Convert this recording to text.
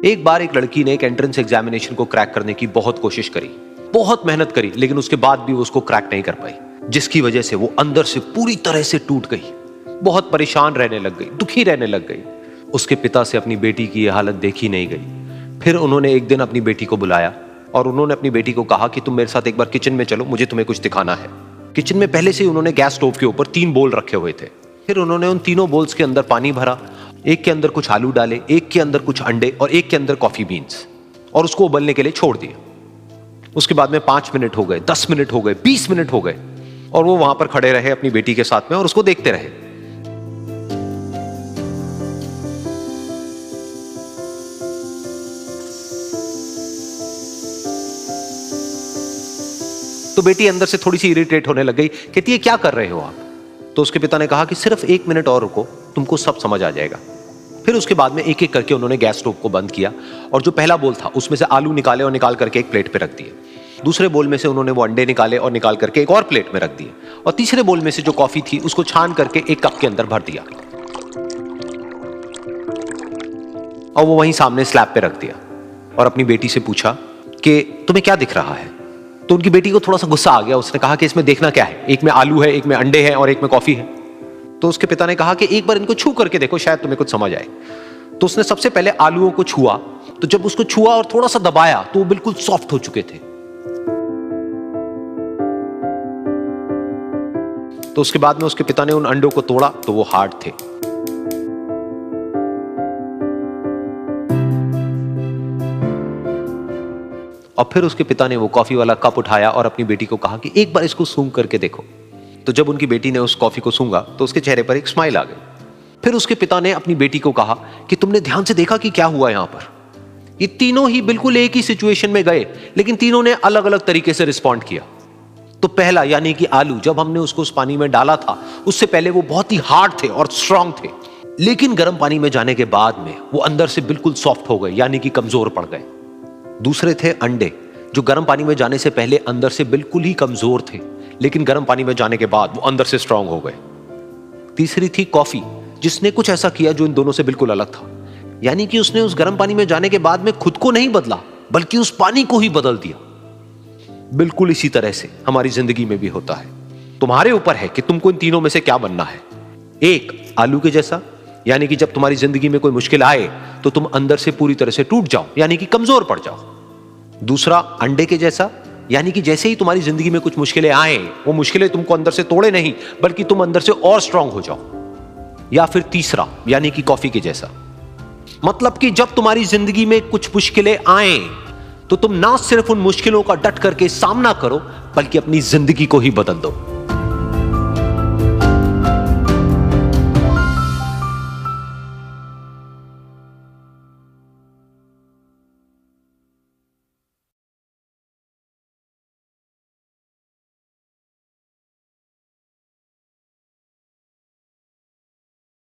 एक बार एक लड़की ने एक एंट्रेंस एग्जामिनेशन को क्रैक करने की बहुत कोशिश करी, बहुत मेहनत करी, लेकिन उसके बाद भी वो उसको क्रैक नहीं कर पाई, जिसकी वजह से वो अंदर से पूरी तरह से टूट गई, बहुत परेशान रहने लग गई, दुखी रहने लग गई। उसके पिता से अपनी बेटी की यह हालत देखी नहीं गई। फिर उन्होंने एक दिन अपनी बेटी को बुलाया और उन्होंने अपनी बेटी को कहा कि तुम मेरे साथ एक बार किचन में चलो, मुझे तुम्हें कुछ दिखाना है। किचन में पहले से ही उन्होंने गैस स्टोव के ऊपर 3 बोल रखे हुए थे। फिर उन्होंने उन तीनों बोल्स के अंदर पानी भरा, एक के अंदर कुछ आलू डाले, एक के अंदर कुछ अंडे और एक के अंदर कॉफी बीन्स, और उसको उबलने के लिए छोड़ दिया। उसके बाद में 5 मिनट हो गए, 10 मिनट हो गए, 20 मिनट हो गए, और वो वहां पर खड़े रहे अपनी बेटी के साथ में और उसको देखते रहे। तो बेटी अंदर से थोड़ी सी इरिटेट होने लग गई, कहती है क्या कर रहे हो आप? तो उसके पिता ने कहा कि सिर्फ 1 मिनट और रुको, तुमको सब समझ आ जाएगा। फिर उसके बाद में एक एक करके उन्होंने गैस स्टोव को बंद किया और जो पहला बोल था उसमें से आलू निकाले और निकाल करके एक प्लेट पे रख दिए। दूसरे बोल में से उन्होंने वो अंडे निकाले और निकाल करके एक और प्लेट में रख दिए, और तीसरे बोल में से जो कॉफी थी उसको छान करके एक कप के अंदर भर दिया और वो वहीं सामने स्लैब पे रख दिया और अपनी बेटी से पूछा कि तुम्हें क्या दिख रहा है? तो उनकी बेटी को थोड़ा सा गुस्सा आ गया। उसने कहा कि इसमें देखना क्या है, एक में आलू है, एक में अंडे हैं और एक में कॉफी है। तो उसके पिता ने कहा कि एक बार इनको छू करके देखो, शायद तुम्हें कुछ समझ आए। तो उसने सबसे पहले आलूओं को छुआ, तो जब उसको छुआ और थोड़ा सा दबाया तो वो बिल्कुल सॉफ्ट हो चुके थे। तो उसके बाद में उसके पिता ने उन अंडों को तोड़ा तो वो हार्ड थे। और फिर उसके पिता ने वो कॉफी वाला कप उठाया और अपनी बेटी को कहा कि एक बार इसको सूंघ करके देखो। तो जब उनकी बेटी ने उस कॉफी को सूंघा तो उसके चेहरे पर एक स्माइल आ गई। फिर उसके पिता ने अपनी बेटी को कहा कि तुमने ध्यान से देखा कि क्या हुआ यहां पर? ये तीनों ही बिल्कुल एक ही सिचुएशन में गए, लेकिन तीनों ने अलग अलग तरीके से रिस्पॉन्ड किया। तो पहला यानी कि आलू, जब हमने उसको उस पानी में डाला था उससे पहले वो बहुत ही हार्ड थे और स्ट्रांग थे, लेकिन गर्म पानी में जाने के बाद में वो अंदर से बिल्कुल सॉफ्ट हो गए, यानी कि कमजोर पड़ गए। दूसरे थे अंडे, जो गर्म पानी में जाने से पहले अंदर से बिल्कुल ही कमजोर थे, लेकिन गर्म पानी में जाने के बाद वो अंदर से स्ट्रांग हो गए। तीसरी थी कॉफी, जिसने कुछ ऐसा किया जो इन दोनों से बिल्कुल अलग था, यानी कि उसने उस गर्म पानी में जाने के बाद में खुद को नहीं बदला, बल्कि उस पानी को ही बदल दिया। बिल्कुल इसी तरह से हमारी जिंदगी में भी होता है। तुम्हारे ऊपर है कि तुमको इन तीनों में से क्या बनना है। एक, आलू के जैसा, यानी कि जब तुम्हारी जिंदगी में कोई मुश्किल आए तो तुम अंदर से पूरी तरह से टूट जाओ, यानी कि कमजोर पड़ जाओ। दूसरा, अंडे के जैसा, यानी कि जैसे ही तुम्हारी जिंदगी में कुछ मुश्किलें आए, वो मुश्किलें तुमको अंदर से तोड़े नहीं, बल्कि तुम अंदर से और स्ट्रांग हो जाओ। या फिर तीसरा, यानी कि कॉफी के जैसा, मतलब कि जब तुम्हारी जिंदगी में कुछ मुश्किलें आए तो तुम ना सिर्फ उन मुश्किलों का डट करके सामना करो, बल्कि अपनी जिंदगी को ही बदल दो।